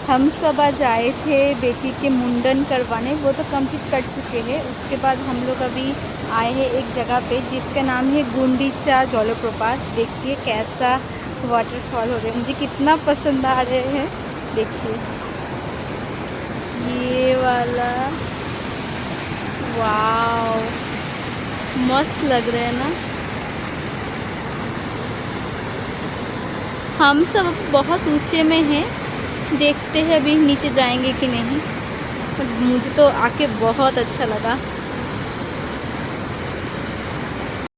हम सब आज आए थे बेटी के मुंडन करवाने, वो तो कंप्लीट कर चुके हैं। उसके बाद हम लोग अभी आए हैं एक जगह पे जिसका नाम है गुंडीचा जलप्रपात। देखिए कैसा वाटरफॉल हो रहा है, मुझे कितना पसंद आ रहे हैं। देखिए ये वाला, वाव मस्त लग रहा है ना। हम सब बहुत ऊंचे में हैं, देखते हैं अभी नीचे जाएंगे कि नहीं। मुझे तो आके बहुत अच्छा लगा।